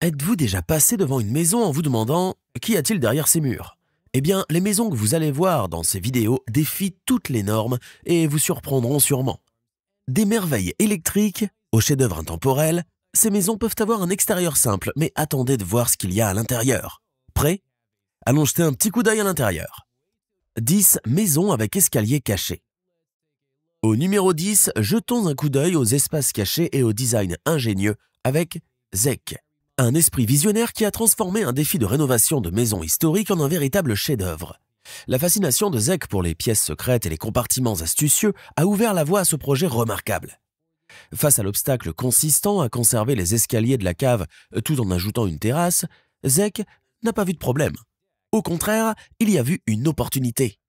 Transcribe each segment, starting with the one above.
Êtes-vous déjà passé devant une maison en vous demandant « Qu'y a-t-il derrière ces murs ?» Eh bien, les maisons que vous allez voir dans ces vidéos défient toutes les normes et vous surprendront sûrement. Des merveilles électriques aux chefs-d'œuvre intemporels, ces maisons peuvent avoir un extérieur simple, mais attendez de voir ce qu'il y a à l'intérieur. Prêt? Allons jeter un petit coup d'œil à l'intérieur. 10 maisons avec escalier caché. Au numéro 10, jetons un coup d'œil aux espaces cachés et au design ingénieux avec ZEC. Un esprit visionnaire qui a transformé un défi de rénovation de maisons historiques en un véritable chef-d'œuvre. La fascination de ZEC pour les pièces secrètes et les compartiments astucieux a ouvert la voie à ce projet remarquable. Face à l'obstacle consistant à conserver les escaliers de la cave tout en ajoutant une terrasse, ZEC n'a pas vu de problème. Au contraire, il y a vu une opportunité.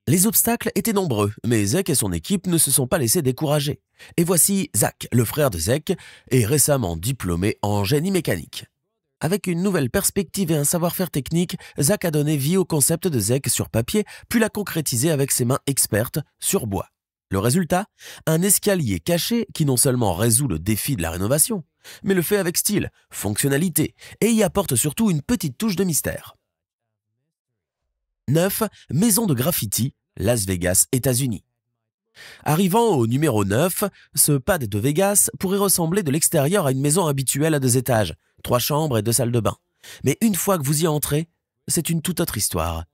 Les obstacles étaient nombreux, mais ZEC et son équipe ne se sont pas laissés décourager. Et voici Zach, le frère de ZEC, et récemment diplômé en génie mécanique. Avec une nouvelle perspective et un savoir-faire technique, Zach a donné vie au concept de ZEC sur papier, puis l'a concrétisé avec ses mains expertes sur bois. Le résultat? Un escalier caché qui non seulement résout le défi de la rénovation, mais le fait avec style, fonctionnalité, et y apporte surtout une petite touche de mystère. 9. Maison de graffiti, Las Vegas, États-Unis. Arrivant au numéro 9, ce pad de Vegas pourrait ressembler de l'extérieur à une maison habituelle à 2 étages, 3 chambres et 2 salles de bain. Mais une fois que vous y entrez, c'est une toute autre histoire.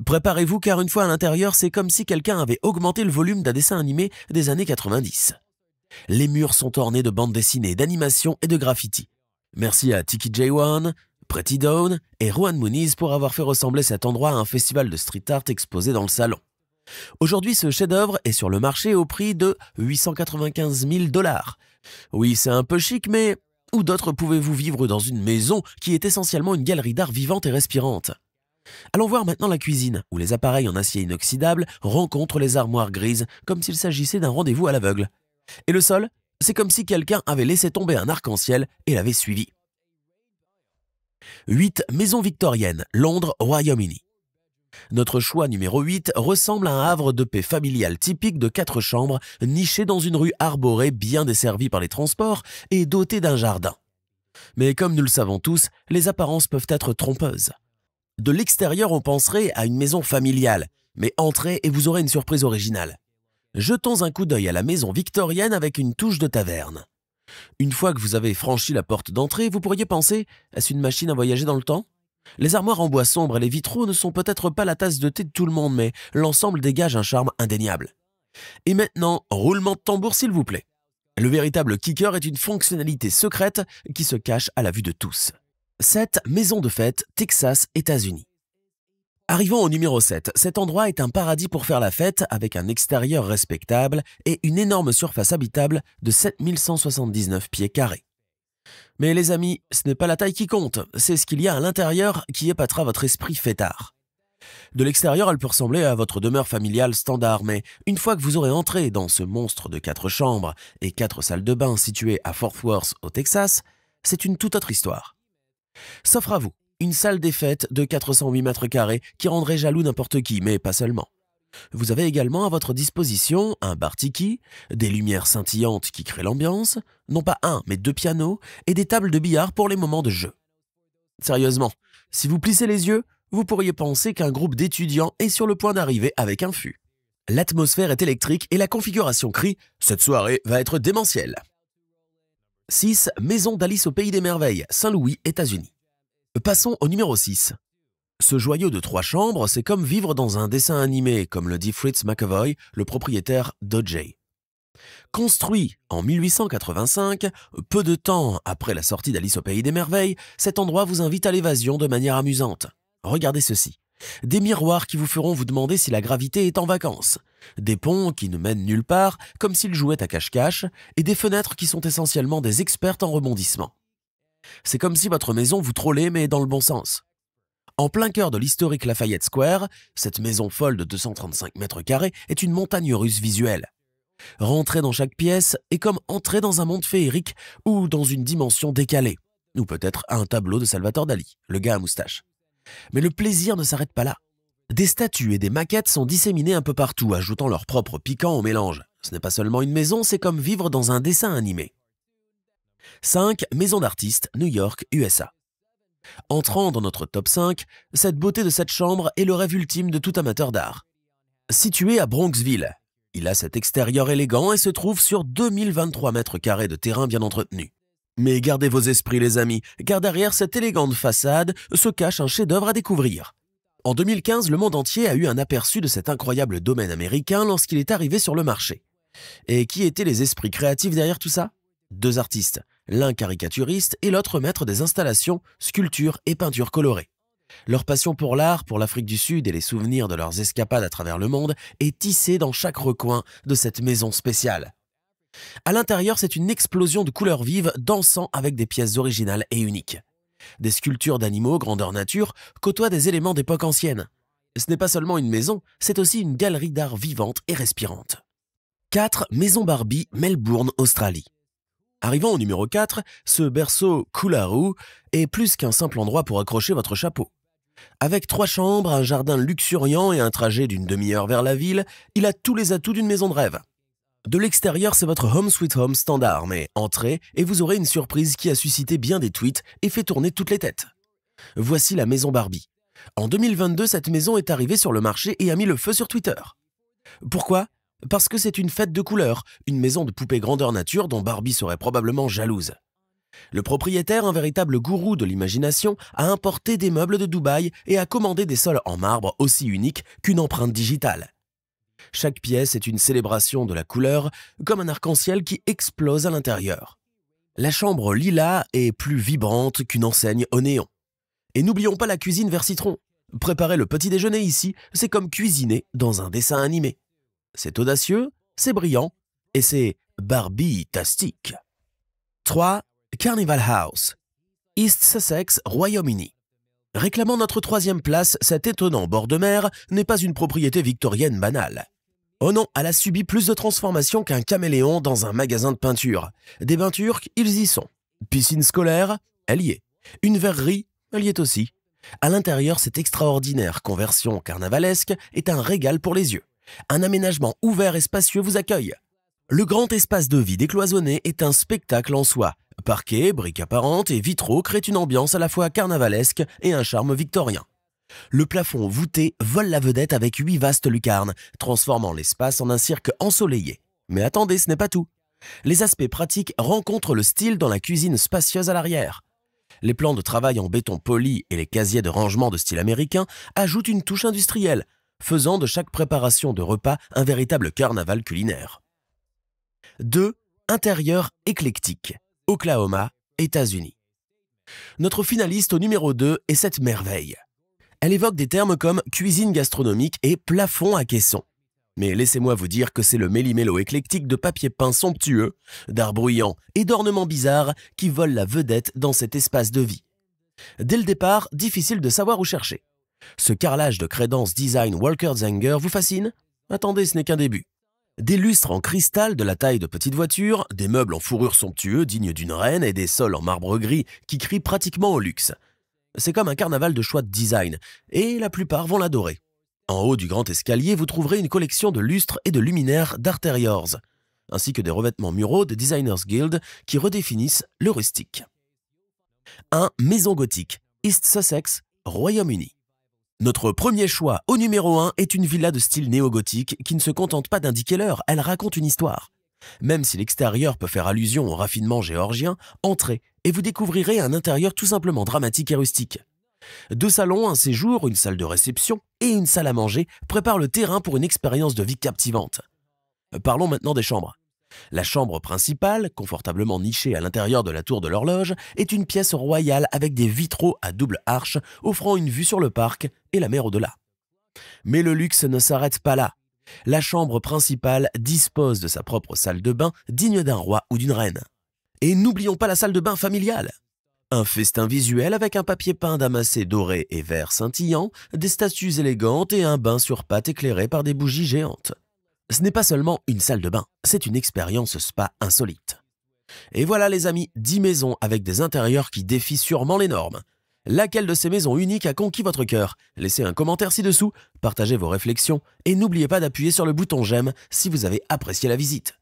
Préparez-vous car une fois à l'intérieur, c'est comme si quelqu'un avait augmenté le volume d'un dessin animé des années 90. Les murs sont ornés de bandes dessinées, d'animations et de graffitis. Merci à Tiki J1, Pretty Dawn et Juan Muniz pour avoir fait ressembler cet endroit à un festival de street art exposé dans le salon. Aujourd'hui, ce chef-d'œuvre est sur le marché au prix de 895 000 $. Oui, c'est un peu chic, mais où d'autres pouvez-vous vivre dans une maison qui est essentiellement une galerie d'art vivante et respirante? Allons voir maintenant la cuisine, où les appareils en acier inoxydable rencontrent les armoires grises, comme s'il s'agissait d'un rendez-vous à l'aveugle. Et le sol, c'est comme si quelqu'un avait laissé tomber un arc-en-ciel et l'avait suivi. 8 maisons victoriennes, Londres, Royaume-Uni. Notre choix numéro 8 ressemble à un havre de paix familial typique de 4 chambres, niché dans une rue arborée bien desservie par les transports et dotée d'un jardin. Mais comme nous le savons tous, les apparences peuvent être trompeuses. De l'extérieur, on penserait à une maison familiale, mais entrez et vous aurez une surprise originale. Jetons un coup d'œil à la maison victorienne avec une touche de taverne. Une fois que vous avez franchi la porte d'entrée, vous pourriez penser « Est-ce une machine à voyager dans le temps ?» Les armoires en bois sombre et les vitraux ne sont peut-être pas la tasse de thé de tout le monde, mais l'ensemble dégage un charme indéniable. Et maintenant, roulement de tambour s'il vous plaît. Le véritable kicker est une fonctionnalité secrète qui se cache à la vue de tous. 7 maisons de fête, Texas, États-Unis. Arrivant au numéro 7, cet endroit est un paradis pour faire la fête avec un extérieur respectable et une énorme surface habitable de 7179 pieds carrés. Mais les amis, ce n'est pas la taille qui compte, c'est ce qu'il y a à l'intérieur qui épatera votre esprit fêtard. De l'extérieur, elle peut ressembler à votre demeure familiale standard, mais une fois que vous aurez entré dans ce monstre de 4 chambres et 4 salles de bain situées à Fort Worth au Texas, c'est une toute autre histoire. S'offre à vous une salle des fêtes de 408 mètres carrés qui rendrait jaloux n'importe qui, mais pas seulement. Vous avez également à votre disposition un bar tiki, des lumières scintillantes qui créent l'ambiance, non pas 1 mais 2 pianos et des tables de billard pour les moments de jeu. Sérieusement, si vous plissez les yeux, vous pourriez penser qu'un groupe d'étudiants est sur le point d'arriver avec un fût. L'atmosphère est électrique et la configuration crie « Cette soirée va être démentielle ». 6 maisons d'Alice au Pays des Merveilles, Saint-Louis, États-Unis. Passons au numéro 6. Ce joyau de 3 chambres, c'est comme vivre dans un dessin animé, comme le dit Fritz McAvoy, le propriétaire d'O.J. Construit en 1885, peu de temps après la sortie d'Alice au Pays des Merveilles, cet endroit vous invite à l'évasion de manière amusante. Regardez ceci. Des miroirs qui vous feront vous demander si la gravité est en vacances. Des ponts qui ne mènent nulle part, comme s'ils jouaient à cache-cache, et des fenêtres qui sont essentiellement des expertes en rebondissement. C'est comme si votre maison vous trollait, mais dans le bon sens. En plein cœur de l'historique Lafayette Square, cette maison folle de 235 mètres carrés est une montagne russe visuelle. Rentrer dans chaque pièce est comme entrer dans un monde féerique ou dans une dimension décalée, ou peut-être un tableau de Salvador Dali, le gars à moustache. Mais le plaisir ne s'arrête pas là. Des statues et des maquettes sont disséminées un peu partout, ajoutant leur propre piquant au mélange. Ce n'est pas seulement une maison, c'est comme vivre dans un dessin animé. 5 maisons d'artistes, New York, USA. Entrant dans notre top 5, cette beauté de cette chambre est le rêve ultime de tout amateur d'art. Situé à Bronxville, il a cet extérieur élégant et se trouve sur 2023 mètres carrés de terrain bien entretenu. Mais gardez vos esprits les amis, car derrière cette élégante façade se cache un chef-d'œuvre à découvrir. En 2015, le monde entier a eu un aperçu de cet incroyable domaine américain lorsqu'il est arrivé sur le marché. Et qui étaient les esprits créatifs derrière tout ça? 2 artistes, l'un caricaturiste et l'autre maître des installations, sculptures et peintures colorées. Leur passion pour l'art, pour l'Afrique du Sud et les souvenirs de leurs escapades à travers le monde est tissée dans chaque recoin de cette maison spéciale. À l'intérieur, c'est une explosion de couleurs vives dansant avec des pièces originales et uniques. Des sculptures d'animaux grandeur nature côtoient des éléments d'époque ancienne. Ce n'est pas seulement une maison, c'est aussi une galerie d'art vivante et respirante. 4 Maison Barbie, Melbourne, Australie. Arrivant au numéro 4, ce berceau Coolaroo est plus qu'un simple endroit pour accrocher votre chapeau. Avec 3 chambres, un jardin luxuriant et un trajet d'une demi-heure vers la ville, il a tous les atouts d'une maison de rêve. De l'extérieur, c'est votre home sweet home standard, mais entrez et vous aurez une surprise qui a suscité bien des tweets et fait tourner toutes les têtes. Voici la maison Barbie. En 2022, cette maison est arrivée sur le marché et a mis le feu sur Twitter. Pourquoi ? Parce que c'est une fête de couleurs, une maison de poupée grandeur nature dont Barbie serait probablement jalouse. Le propriétaire, un véritable gourou de l'imagination, a importé des meubles de Dubaï et a commandé des sols en marbre aussi uniques qu'une empreinte digitale. Chaque pièce est une célébration de la couleur, comme un arc-en-ciel qui explose à l'intérieur. La chambre lilas est plus vibrante qu'une enseigne au néon. Et n'oublions pas la cuisine vert citron. Préparer le petit déjeuner ici, c'est comme cuisiner dans un dessin animé. C'est audacieux, c'est brillant, et c'est Barbie-tastique. 3. Carnival House, East Sussex, Royaume-Uni. Réclamant notre 3e place, cet étonnant bord de mer n'est pas une propriété victorienne banale. Oh non, elle a subi plus de transformations qu'un caméléon dans un magasin de peinture. Des bains turcs, ils y sont. Piscine scolaire, elle y est. Une verrerie, elle y est aussi. À l'intérieur, cette extraordinaire conversion carnavalesque est un régal pour les yeux. Un aménagement ouvert et spacieux vous accueille. Le grand espace de vie décloisonné est un spectacle en soi. Parquet, briques apparentes et vitraux créent une ambiance à la fois carnavalesque et un charme victorien. Le plafond voûté vole la vedette avec 8 vastes lucarnes, transformant l'espace en un cirque ensoleillé. Mais attendez, ce n'est pas tout. Les aspects pratiques rencontrent le style dans la cuisine spacieuse à l'arrière. Les plans de travail en béton poli et les casiers de rangement de style américain ajoutent une touche industrielle, faisant de chaque préparation de repas un véritable carnaval culinaire. 2. Intérieur éclectique, Oklahoma, États-Unis. Notre finaliste au numéro 2 est cette merveille. Elle évoque des termes comme cuisine gastronomique et plafond à caisson. Mais laissez-moi vous dire que c'est le méli-mélo éclectique de papier peint somptueux, d'art bruyant et d'ornements bizarres qui volent la vedette dans cet espace de vie. Dès le départ, difficile de savoir où chercher. Ce carrelage de crédence design Walker Zanger vous fascine? Attendez, ce n'est qu'un début. Des lustres en cristal de la taille de petites voitures, des meubles en fourrure somptueux dignes d'une reine et des sols en marbre gris qui crient pratiquement au luxe. C'est comme un carnaval de choix de design, et la plupart vont l'adorer. En haut du grand escalier, vous trouverez une collection de lustres et de luminaires d'Arteriors, ainsi que des revêtements muraux de Designers Guild qui redéfinissent le rustique. 1. Maison gothique, East Sussex, Royaume-Uni. Notre premier choix au numéro 1 est une villa de style néo-gothique qui ne se contente pas d'indiquer l'heure, elle raconte une histoire. Même si l'extérieur peut faire allusion au raffinement géorgien, entrez et vous découvrirez un intérieur tout simplement dramatique et rustique. 2 salons, un séjour, une salle de réception et une salle à manger préparent le terrain pour une expérience de vie captivante. Parlons maintenant des chambres. La chambre principale, confortablement nichée à l'intérieur de la tour de l'horloge, est une pièce royale avec des vitraux à double arche offrant une vue sur le parc et la mer au-delà. Mais le luxe ne s'arrête pas là. La chambre principale dispose de sa propre salle de bain digne d'un roi ou d'une reine. Et n'oublions pas la salle de bain familiale. Un festin visuel avec un papier peint damassé doré et vert scintillant, des statues élégantes et un bain sur pattes éclairé par des bougies géantes. Ce n'est pas seulement une salle de bain, c'est une expérience spa insolite. Et voilà les amis, 10 maisons avec des intérieurs qui défient sûrement les normes. Laquelle de ces maisons uniques a conquis votre cœur? Laissez un commentaire ci-dessous, partagez vos réflexions et n'oubliez pas d'appuyer sur le bouton j'aime si vous avez apprécié la visite.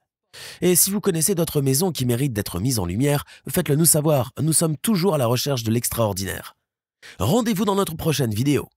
Et si vous connaissez d'autres maisons qui méritent d'être mises en lumière, faites-le nous savoir, nous sommes toujours à la recherche de l'extraordinaire. Rendez-vous dans notre prochaine vidéo.